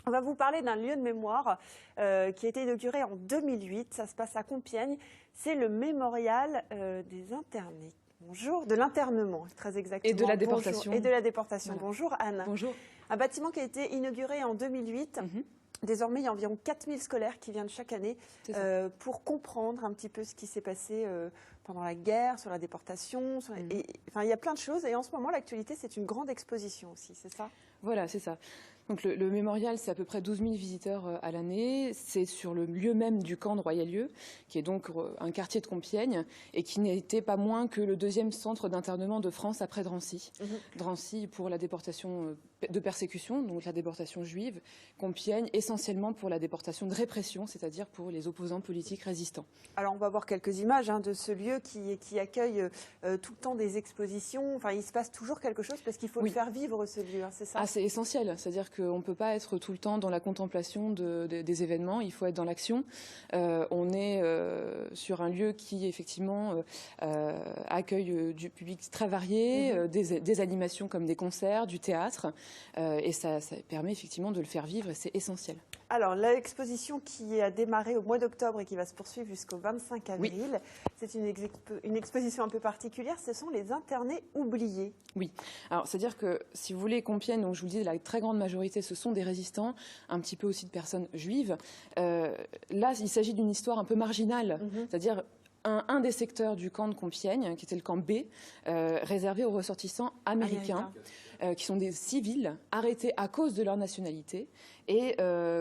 On va vous parler d'un lieu de mémoire qui a été inauguré en 2008. Ça se passe à Compiègne. C'est le mémorial des internés. Bonjour, de l'internement, très exactement. Et de la déportation. Bonjour. Et de la déportation. Voilà. Bonjour Anne. Bonjour. Un bâtiment qui a été inauguré en 2008. Désormais, il y a environ 4000 scolaires qui viennent chaque année pour comprendre un petit peu ce qui s'est passé pendant la guerre, sur la déportation. Enfin, il y a plein de choses. Et en ce moment, l'actualité, c'est une grande exposition aussi, c'est ça? Voilà, c'est ça. Donc le mémorial, c'est à peu près 12 000 visiteurs à l'année. C'est sur le lieu même du camp de Royal-Lieu, qui est donc un quartier de Compiègne, et qui n'était pas moins que le deuxième centre d'internement de France après Drancy. Drancy pour la déportation de persécution, donc la déportation juive. Compiègne essentiellement pour la déportation de répression, c'est-à-dire pour les opposants politiques résistants. Alors on va voir quelques images de ce lieu qui accueille tout le temps des expositions. Enfin, il se passe toujours quelque chose parce qu'il faut le faire vivre, ce lieu, c'est ça? Ah, c'est essentiel, c'est-à-dire qu'on ne peut pas être tout le temps dans la contemplation des événements, il faut être dans l'action. On est sur un lieu qui, effectivement, accueille du public très varié, des animations comme des concerts, du théâtre, et ça permet effectivement de le faire vivre, et c'est essentiel. Alors, l'exposition qui a démarré au mois d'octobre et qui va se poursuivre jusqu'au 25 avril, c'est une exposition un peu particulière, ce sont les internés oubliés. Oui, alors c'est-à-dire que, si vous voulez, Compiègne, donc je vous le dis, la très grande majorité, ce sont des résistants, un petit peu aussi de personnes juives. Là, il s'agit d'une histoire un peu marginale, c'est-à-dire un des secteurs du camp de Compiègne, qui était le camp B, réservé aux ressortissants américains. Qui sont des civils arrêtés à cause de leur nationalité, et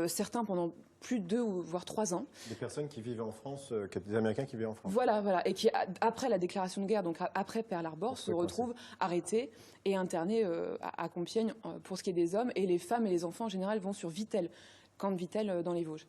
certains pendant plus de 2 voire 3 ans. Des personnes qui vivent en France, des Américains qui vivent en France. Voilà, et qui, après la déclaration de guerre, donc après Pearl Harbor, se retrouvent arrêtés et internés à Compiègne pour ce qui est des hommes, et les femmes et les enfants en général vont sur Vittel, camp de Vittel dans les Vosges.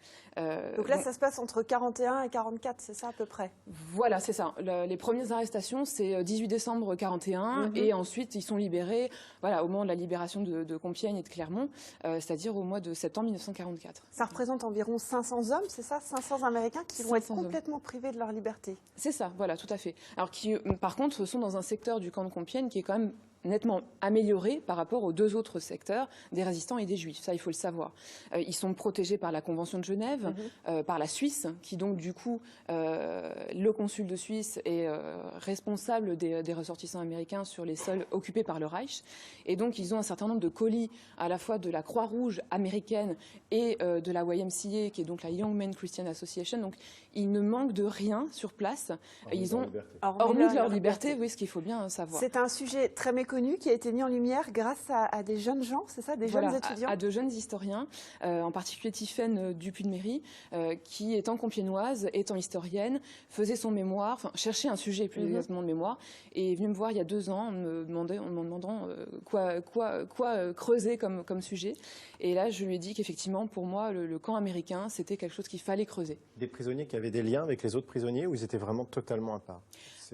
Donc là, ça se passe entre 41 et 44, c'est ça à peu près? Voilà, c'est ça. Les premières arrestations, c'est 18 décembre 41, et ensuite ils sont libérés au moment de la libération de Compiègne et de Clermont, c'est-à-dire au mois de septembre 1944. Ça représente environ 500 hommes, c'est ça? 500 Américains qui vont être complètement privés de leur liberté. C'est ça, voilà, tout à fait. Alors qui, par contre, sont dans un secteur du camp de Compiègne qui est quand même nettement amélioré par rapport aux 2 autres secteurs, des résistants et des juifs. Ça, il faut le savoir. Ils sont protégés par la Convention de Genève, par la Suisse, qui donc, du coup, le consul de Suisse est responsable des ressortissants américains sur les sols occupés par le Reich. Et donc, ils ont un certain nombre de colis, à la fois de la Croix-Rouge américaine et de la YMCA, qui est donc la Young Men Christian Association. Donc, ils ne manquent de rien sur place. Ils ont, hormis de leur liberté, oui, ce qu'il faut bien savoir. C'est un sujet très méconnu qui a été mis en lumière grâce à des jeunes gens, c'est ça, des jeunes étudiants? À de jeunes historiens, en particulier Tiffaine Dupuy-de-Méry, qui, étant compiègnoise, étant historienne, faisait son mémoire, enfin cherchait un sujet plus exactement de mémoire, et est venue me voir il y a 2 ans en me demandant quoi creuser comme sujet. Et là, je lui ai dit qu'effectivement, pour moi, le camp américain, c'était quelque chose qu'il fallait creuser. Des prisonniers qui avaient des liens avec les autres prisonniers, ou ils étaient vraiment totalement à part?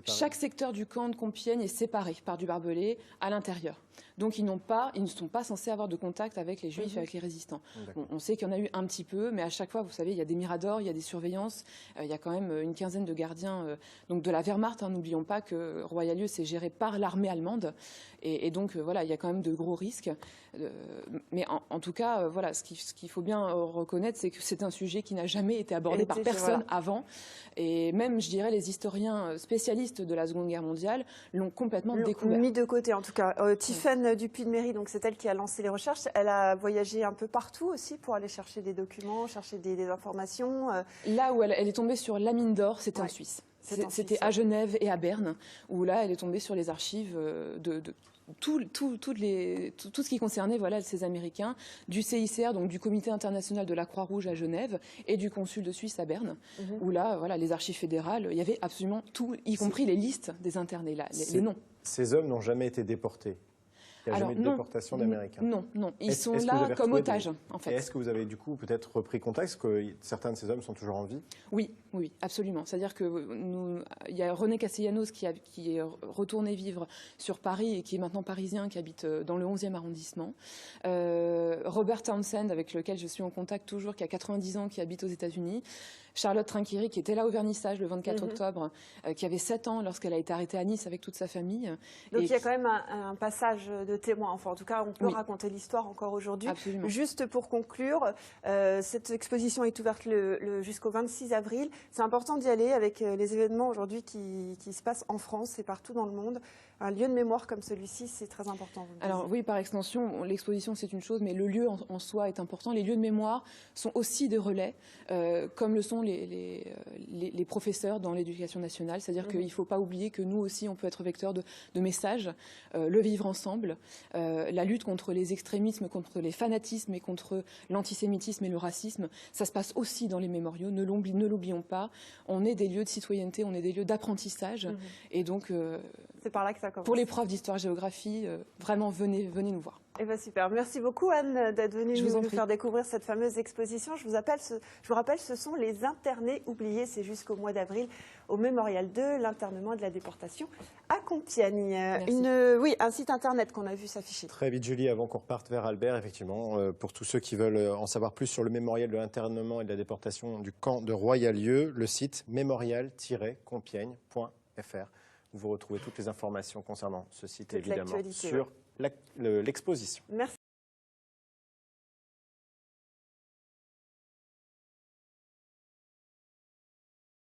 Chaque secteur du camp de Compiègne est séparé par du barbelé à l'intérieur. Donc ils ne sont pas censés avoir de contact avec les juifs et avec les résistants. Bon, on sait qu'il y en a eu un petit peu, mais à chaque fois, vous savez, il y a des miradors, il y a des surveillances, il y a quand même une quinzaine de gardiens donc de la Wehrmacht. N'oublions pas que Royal-Lieu, c'est géré par l'armée allemande. Et donc, voilà, il y a quand même de gros risques. Mais en tout cas, voilà, ce qu'il faut bien reconnaître, c'est que c'est un sujet qui n'a jamais été abordé par personne avant. Et même, je dirais, les historiens spécialistes de la Seconde Guerre mondiale l'ont complètement découvert. Mis de côté, en tout cas. Tiffaine Dupuy-de-Méry, donc c'est elle qui a lancé les recherches. Elle a voyagé un peu partout aussi pour aller chercher des documents, chercher des informations. Là où elle est tombée sur la mine d'or, c'était en Suisse. C'était à Genève et à Berne, où là, elle est tombée sur les archives de tout ce qui concernait ces Américains, du CICR, donc du Comité international de la Croix-Rouge à Genève, et du consul de Suisse à Berne, où là, les archives fédérales, il y avait absolument tout, y compris les listes des internés, les noms. Ces hommes n'ont jamais été déportés? Il n'y a jamais de déportation d'Américains? Non. Ils sont là comme otages, en fait. Est-ce que vous avez du coup peut-être repris contact? Parce que certains de ces hommes sont toujours en vie? Oui, absolument. C'est-à-dire que il y a René Castellanos qui est retourné vivre sur Paris et qui est maintenant parisien, qui habite dans le 11e arrondissement. Robert Townsend, avec lequel je suis en contact toujours, qui a 90 ans, qui habite aux États-Unis. Charlotte Trinquéry, qui était là au vernissage le 24 octobre, qui avait 7 ans lorsqu'elle a été arrêtée à Nice avec toute sa famille. Donc il y a quand même un passage de témoin. Enfin, en tout cas, on peut raconter l'histoire encore aujourd'hui. Absolument. Juste pour conclure, cette exposition est ouverte jusqu'au 26 avril. C'est important d'y aller avec les événements aujourd'hui qui se passent en France et partout dans le monde. Un lieu de mémoire comme celui-ci, c'est très important. Alors oui, par extension, l'exposition c'est une chose, mais le lieu en soi est important. Les lieux de mémoire sont aussi des relais, comme le sont les professeurs dans l'éducation nationale. C'est-à-dire qu'il ne faut pas oublier que nous aussi, on peut être vecteur de messages, le vivre ensemble, la lutte contre les extrémismes, contre les fanatismes et contre l'antisémitisme et le racisme. Ça se passe aussi dans les mémoriaux, ne l'oublions pas. On est des lieux de citoyenneté, on est des lieux d'apprentissage. Et donc... c'est par là que ça commence. Pour les profs d'histoire-géographie, vraiment, venez nous voir. Eh ben super. Merci beaucoup, Anne, d'être venue nous faire découvrir cette fameuse exposition. Je vous rappelle, ce sont les internés oubliés. C'est jusqu'au mois d'avril au Mémorial 2, l'internement et de la déportation à Compiègne. Un site internet qu'on a vu s'afficher. Très vite, Julie, avant qu'on reparte vers Albert, effectivement, pour tous ceux qui veulent en savoir plus sur le mémorial de l'internement et de la déportation du camp de Royalieu, le site mémorial-compiègne.fr. Vous retrouvez toutes les informations concernant ce site, évidemment, sur l'exposition. Merci.